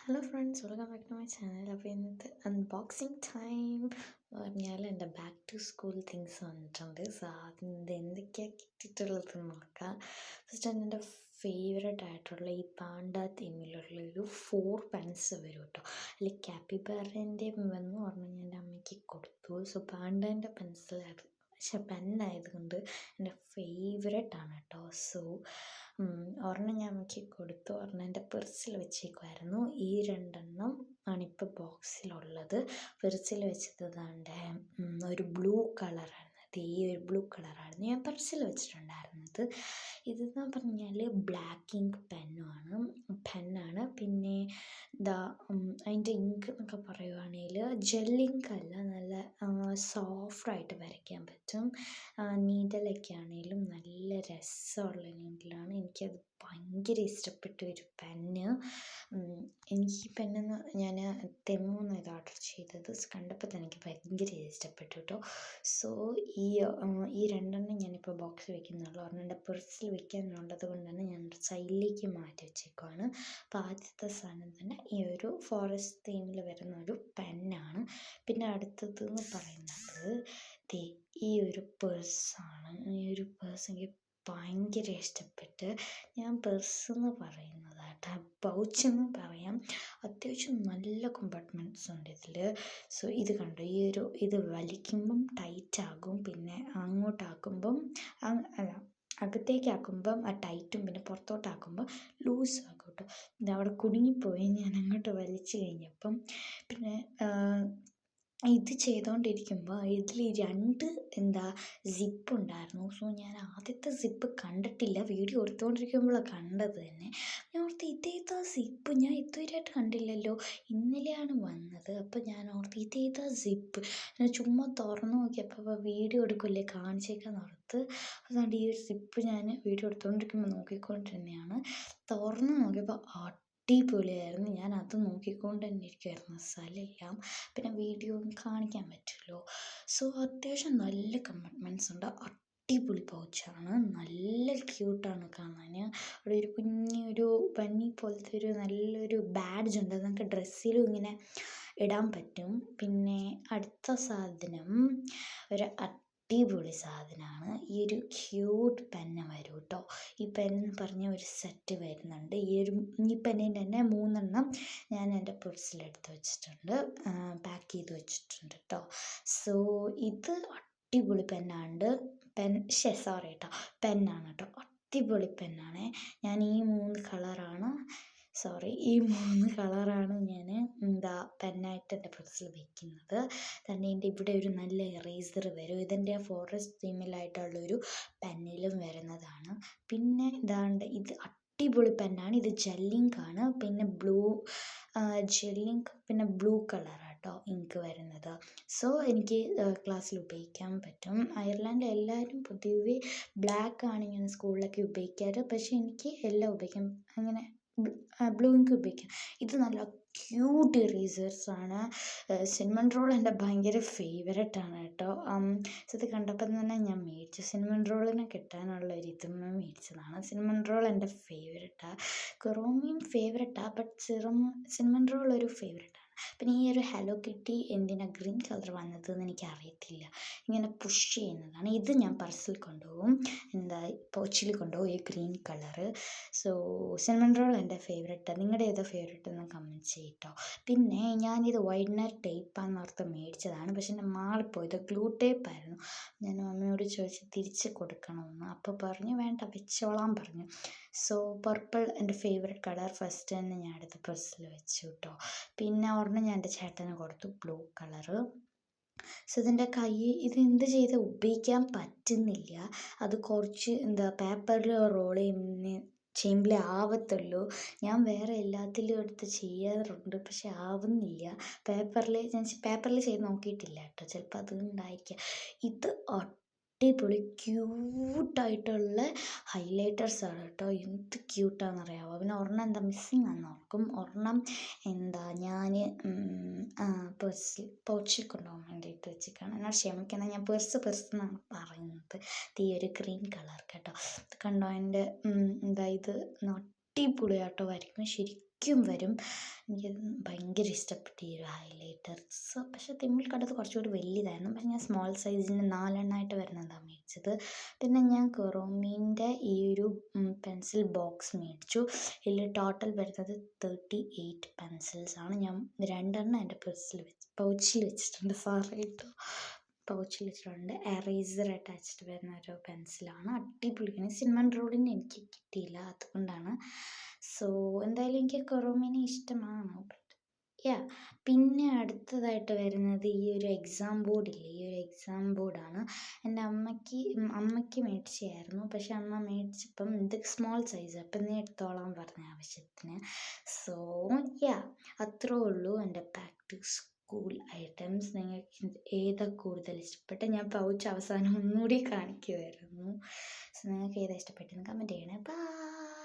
Hello friends, welcome back to my channel. അപ്പോൾ ഇന്നത്തെ unboxing time പറഞ്ഞാൽ എൻ്റെ ബാക്ക് ടു സ്കൂൾ തിങ്സ് വന്നിട്ടുണ്ട്. സോ അതിൻ്റെ എന്തൊക്കെയാണ് കിട്ടിയിട്ടുള്ളത് നോക്കാം. ഫസ്റ്റ് എൻ്റെ ഫേവറേറ്റ് ആയിട്ടുള്ള ഈ പാണ്ട തീമിലുള്ളൊരു 4 പെൻസ് വരും കേട്ടോ. അതിൽ ക്യാപ്പിബാറിൻ്റെ എന്ന് പറഞ്ഞ് ഞാൻ എൻ്റെ അമ്മയ്ക്ക് കൊടുത്തു. സോ പാണ്ടേൻ്റെ പെൻസിൽ അത് പക്ഷെ പെന്നായതുകൊണ്ട് എൻ്റെ ഫേവറേറ്റ് ആണ് കേട്ടോ. സോ ഒരെണ്ണം ഞാൻ അമ്മയ്ക്ക് കൊടുത്തു, ഒരെണ്ണം എൻ്റെ പെർസിൽ വെച്ചേക്കുമായിരുന്നു. ഈ 2 ആണിപ്പോൾ ബോക്സിലുള്ളത്. പെർസിൽ വെച്ചത് ദാണ്ടെ ഒരു ബ്ലൂ കളറാണ്. ഈ ഒരു ബ്ലൂ കളറായിരുന്നു ഞാൻ പെർസിൽ വെച്ചിട്ടുണ്ടായിരുന്നത്. ഇതെന്ന് പറഞ്ഞാൽ ബ്ലാക്ക് ഇങ്ക് പെന്നാണ്. പിന്നെ അതിൻ്റെ ഇങ്ക് എന്നൊക്കെ പറയുവാണെങ്കിൽ ജെൽ ഇങ്ക് അല്ല, നല്ല സോഫ്റ്റായിട്ട് വരയ്ക്കാൻ പറ്റും. നീഡിലൊക്കെ ആണെങ്കിലും നല്ല രസമുള്ള നീഡിലാണ്. എനിക്കത് ഭയങ്കര ഇഷ്ടപ്പെട്ട ഒരു പെന്ന്. എനിക്ക് ഈ പെന്നെന്ന് ഞാൻ തെമ്മൂന്ന് ഇത് ഓർഡർ ചെയ്തത്. കണ്ടപ്പോൾ തന്നെ എനിക്ക് ഭയങ്കര ഇഷ്ടപ്പെട്ടു കേട്ടോ. സോ ഈ 2 ഞാനിപ്പോൾ ബോക്സിൽ വെക്കുന്നുള്ളൂ. ഒരെണ്ണം എൻ്റെ പെർസിൽ വെക്കാനുള്ളത് കൊണ്ടാണ് ഞാൻ സൈഡിലേക്ക് മാറ്റി വെച്ചേക്കുവാണ്. അപ്പോൾ ആദ്യത്തെ സാധനം തന്നെ ഈ ഒരു ഫോറസ്റ്റ് തീമിൽ വരുന്ന ഒരു പെന്നാണ്. പിന്നെ അടുത്തതെന്ന് പറയുന്നത് ഈ ഒരു പേഴ്സാണ്. ഈ ഒരു പേഴ്സ് എനിക്ക് ഭയങ്കര ഇഷ്ടപ്പെട്ട്. ഞാൻ പേഴ്സെന്ന് പറയുന്നതാട്ടോ, പൗച്ചെന്ന് പറയാം. അത്യാവശ്യം നല്ല കമ്പാർട്ട്മെൻറ്റ്സ് ഉണ്ട് ഇതിൽ. സോ ഇത് കണ്ടോ, ഇത് വലിക്കുമ്പം ടൈറ്റാകും, പിന്നെ അങ്ങോട്ടാക്കുമ്പം അല്ല അകത്തേക്കാക്കുമ്പം ടൈറ്റും, പിന്നെ പുറത്തോട്ടാക്കുമ്പോൾ ലൂസാകും കേട്ടോ. ഇതവിടെ കുടുങ്ങിപ്പോയി ഞാൻ അങ്ങോട്ട് വലിച്ചു കഴിഞ്ഞപ്പം. പിന്നെ ഇത് ചെയ്തുകൊണ്ടിരിക്കുമ്പോൾ ഇതിൽ 2 സിപ്പ് ഉണ്ടായിരുന്നു. സോ ഞാൻ ആദ്യത്തെ സിപ്പ് കണ്ടിട്ടില്ല, വീഡിയോ എടുത്തുകൊണ്ടിരിക്കുമ്പോഴാണ് കണ്ടത് തന്നെ. ഞാൻ ഓർത്ത് ഇതേതാ സിപ്പ്, ഞാൻ ഇതുവരെയായിട്ട് കണ്ടില്ലല്ലോ, ഇന്നലെയാണ് വന്നത്. അപ്പോൾ ഞാൻ ഓർത്ത് ഇതേതാ സിപ്പ്, ഞാൻ ചുമ്മാ തുറന്നു നോക്കിയപ്പോൾ വീഡിയോ എടുക്കില്ലേ കാണിച്ചേക്കാന്ന് ഓർത്ത്. അതുകൊണ്ട് ഈ ഒരു സിപ്പ് ഞാൻ വീഡിയോ എടുത്തുകൊണ്ടിരിക്കുമ്പോൾ നോക്കിക്കൊണ്ടിരുന്നതാണ്. തുറന്നു നോക്കിയപ്പോൾ അടിപൊളിയായിരുന്നു. ഞാൻ അത് നോക്കിക്കൊണ്ട് തന്നെ ഇരിക്കുമായിരുന്നു, സ്ഥലമെല്ലാം. പിന്നെ വീഡിയോ കാണിക്കാൻ പറ്റുമല്ലോ. സോ അത്യാവശ്യം നല്ല കമ്പാർട്ട്മെൻറ്റ്സ് ഉണ്ട്. അടിപൊളി പൗച്ചാണ്, നല്ല ക്യൂട്ടാണ് കാണാൻ. അവിടെ ഒരു കുഞ്ഞൊരു ബണ്ണി പോലത്തെ ഒരു നല്ലൊരു ബാഡ്ജ് ഉണ്ട്, അത് നമുക്ക് ഡ്രസ്സിലും ഇങ്ങനെ ഇടാൻ പറ്റും. പിന്നെ അടുത്ത സാധനം ഒരു അടിപൊളി സാധനമാണ്. ഈ ഒരു ക്യൂട്ട് പെന്ന് വരും കേട്ടോ. ഈ പെൻ പറഞ്ഞ ഒരു സെറ്റ് വരുന്നുണ്ട്. ഈ പെന്നിൻ്റെ തന്നെ 3 ഞാൻ എൻ്റെ പേഴ്സിലെടുത്ത് വെച്ചിട്ടുണ്ട്, പാക്ക് ചെയ്ത് വെച്ചിട്ടുണ്ട് കേട്ടോ. സോ ഇത് അടിപൊളി പെന്നാണ്. പെന്നാണ് കേട്ടോ, അടിപൊളി പെന്നാണ്. ഞാൻ ഈ 3 കളറാണ് ഞാൻ പെന്നായിട്ട് എൻ്റെ പേഴ്സിൽ വയ്ക്കുന്നത്. തന്നെ എൻ്റെ ഇവിടെ ഒരു നല്ല എറേസർ വരും. ഇതെൻ്റെ ഫോറസ്റ്റ് തീമിലായിട്ടുള്ളൊരു പെന്നിലും വരുന്നതാണ്. പിന്നെ ഇത് അടിപൊളി പെന്നാണ്. ഇത് ജെല്ലിങ്കാണ്, പിന്നെ പിന്നെ ബ്ലൂ കളറാണ് കേട്ടോ ഇങ്ക് വരുന്നത്. സോ എനിക്ക് ക്ലാസ്സിൽ ഉപയോഗിക്കാൻ പറ്റും. അയർലൻഡിൽ എല്ലാവരും പൊതുവെ ബ്ലാക്ക് ആണ് ഇങ്ങനെ സ്കൂളിലൊക്കെ ഉപയോഗിക്കാറ്, പക്ഷേ എനിക്ക് എല്ലാം ഉപയോഗിക്കാം. അങ്ങനെ ബ്ലൂ ഇങ്ക് ഉപയോഗിക്കാം. ഇത് നല്ല ക്യൂട്ട് ഇറേസേഴ്സാണ്. സിനമൺ റോൾ എൻ്റെ ഭയങ്കര ഫേവറേറ്റ് ആണ് കേട്ടോ. ഇത് കണ്ടപ്പോൾ തന്നെ ഞാൻ മേടിച്ചു. സിനമൺ റോളിനെ കിട്ടാനുള്ള ഒരു ഇതുമ്മ മേടിച്ചതാണ്. സിനമൺ റോൾ എൻ്റെ ഫേവറേറ്റാണ്. ക്രോമിയും ഫേവറേറ്റാണ്, ബട്ട് സിനമൺ റോൾ ഒരു ഫേവറേറ്റാണ്. പിന്നെ ഈ ഒരു ഹലോ കിറ്റി എന്തിനാണ് ഗ്രീൻ കളർ വന്നതെന്ന് എനിക്കറിയത്തില്ല. ഇങ്ങനെ പുഷ് ചെയ്യുന്നതാണ്. ഇത് ഞാൻ പർസിൽ കൊണ്ടുപോകും, പൗച്ചിൽ കൊണ്ടുപോകും ഈ green colour. So cinnamon roll എൻ്റെ ഫേവറേറ്റാണ്. നിങ്ങളുടെ ഏതോ ഫേവറേറ്റ് എന്ന് കമൻറ്റ് ചെയ്യട്ടോ. പിന്നെ ഞാനിത് വൈറ്റ്നർ ടേപ്പാന്ന് ഓർത്ത് മേടിച്ചതാണ്, പക്ഷെ എൻ്റെ മാറിപ്പോയത് ഗ്ലൂ ടേപ്പായിരുന്നു. ഞാൻ മമ്മിയോട് ചോദിച്ച് തിരിച്ച് കൊടുക്കണമെന്ന്, അപ്പോൾ പറഞ്ഞു വേണ്ട വെച്ചോളാൻ പറഞ്ഞു. സോ പർപ്പിൾ എൻ്റെ ഫേവറേറ്റ് കളർ. ഫസ്റ്റ് തന്നെ ഞാൻ എടുത്ത് പേഴ്സിൽ വെച്ചു കേട്ടോ. പിന്നെ ഒരെണ്ണം ഞാൻ എൻ്റെ ചേട്ടന് കൊടുത്തു, ബ്ലൂ കളറ്. സോ ഇതിൻ്റെ ഇത് എന്ത് ചെയ്ത് ഉപയോഗിക്കാൻ പറ്റുന്നില്ല. അത് കുറച്ച് പേപ്പറിൽ റോൾ ചെയ്യുമ്പോഴേ ആവത്തുള്ളൂ. ഞാൻ വേറെ എല്ലാത്തിലും എടുത്ത് ചെയ്യാറുണ്ട്, പക്ഷെ ആവുന്നില്ല. പേപ്പറിൽ ചെയ്ത് നോക്കിയിട്ടില്ല കേട്ടോ, ചിലപ്പോൾ അതുകൊണ്ടായിരിക്കാം. ഇത് അടിപൊളി ക്യൂട്ടായിട്ടുള്ള ഹൈലൈറ്റേഴ്സാണ് കേട്ടോ. എന്ത് ക്യൂട്ടാണെന്നറിയാമോ. പിന്നെ ഒരെണ്ണം മിസ്സിങ് ആണെന്ന് ഓർക്കും. ഒരെണ്ണം ഞാൻ പൗച്ചിൽ കൊണ്ടുപോകാൻ വേണ്ടിയിട്ട് വെച്ചിരിക്കുകയാണ്. എന്നാൽ ക്ഷമിക്കണം, ഞാൻ പേഴ്സ് എന്നാണ് പറയുന്നത്. ഈ ഒരു ഗ്രീൻ കളർ കേട്ടോ. കണ്ടോ, എൻ്റെ ഇത് അടിപൊളിയാട്ടോ വരയ്ക്കും. ശരിക്കും വരും. എനിക്ക് ഭയങ്കര ഇഷ്ടപ്പെട്ടു ഈ ഒരു ഹൈലൈറ്റർ. സോ പക്ഷേ തിമ്മിൽ കണ്ടത് കുറച്ചുകൂടി വലിയതായിരുന്നു. പക്ഷേ ഞാൻ സ്മോൾ സൈസിന് 4 എണ്ണമായിട്ട് വരുന്നതാണ് മേടിച്ചത്. പിന്നെ ഞാൻ കൊറോമീൻ്റെ ഈ ഒരു പെൻസിൽ ബോക്സ് മേടിച്ചു. ഇതിൽ ടോട്ടൽ വരുന്നത് 38 പെൻസിൽസാണ്. ഞാൻ 2 എണ്ണം എൻ്റെ പൗച്ചിൽ വെച്ചിട്ടുണ്ട്. സോറി കേട്ടോ, പൗച്ചിൽ വെച്ചിട്ടുണ്ട്. എറേസർ അറ്റാച്ച്ഡ് വരുന്ന ഒരു പെൻസിലാണ്. അടിപൊളിയാണ്. സിനമൺ റോളിന് എനിക്ക് കിട്ടിയില്ല, അതുകൊണ്ടാണ്. സോ എന്തായാലും എനിക്ക് കൊറോമീനെ ഇഷ്ടമാണ്. യാ പിന്നെ അടുത്തതായിട്ട് വരുന്നത് ഈ ഒരു എക്സാം ബോർഡില്ലേ, ഈ ഒരു എക്സാം ബോർഡാണ്. എൻ്റെ അമ്മയ്ക്ക് മേടിച്ചായിരുന്നു. പക്ഷെ അമ്മ മേടിച്ചപ്പം ഇത് സ്മോൾ സൈസ്, അപ്പം നീ എടുത്തോളാൻ പറഞ്ഞ ആവശ്യത്തിന്. സോ യാ അത്രേ ഉള്ളൂ എൻ്റെ ബാക്ക് ടു സ്കൂൾ ഐറ്റംസ്. നിങ്ങൾക്ക് ഏതാ കൂടുതൽ ഇഷ്ടപ്പെട്ട? ഞാൻ പൗച്ച് അവസാനം ഒന്നുകൂടി കാണിക്കുമായിരുന്നു. സോ നിങ്ങൾക്ക് ഏതാ ഇഷ്ടപ്പെട്ടെന്ന് കമൻറ്റ് ചെയ്യണേ. ബൈ.